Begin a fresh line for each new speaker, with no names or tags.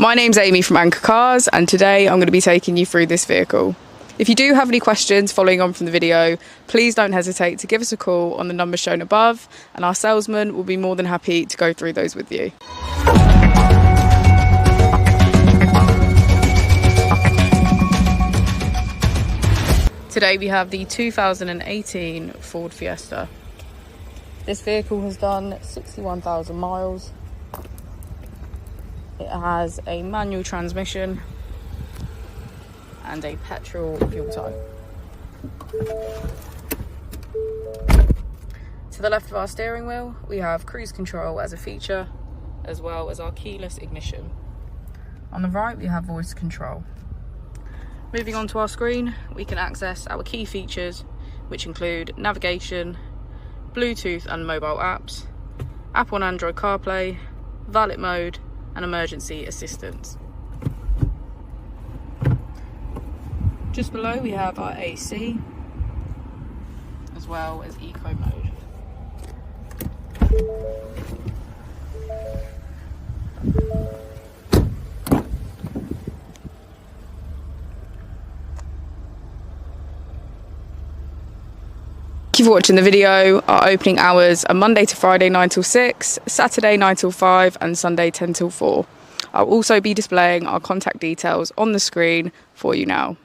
My name's Amy from Anchor Cars, and today I'm going to be taking you through this vehicle. If you do have any questions following on from the video, please don't hesitate to give us a call on the number shown above, and our salesman will be more than happy to go through those with you. Today we have the 2018 Ford Fiesta. This vehicle has done 61,000 miles. It has a manual transmission and a petrol fuel type. To the left of our steering wheel, we have cruise control as a feature, as well as our keyless ignition. On the right, we have voice control. Moving on to our screen, we can access our key features, which include navigation, Bluetooth and mobile apps, Apple and Android CarPlay, valet mode, and emergency assistance. Just below we have our AC, as well as eco mode. Thank you for watching the video. Our opening hours are Monday to Friday 9 till 6, Saturday 9 till 5 and Sunday 10 till 4. I'll also be displaying our contact details on the screen for you now.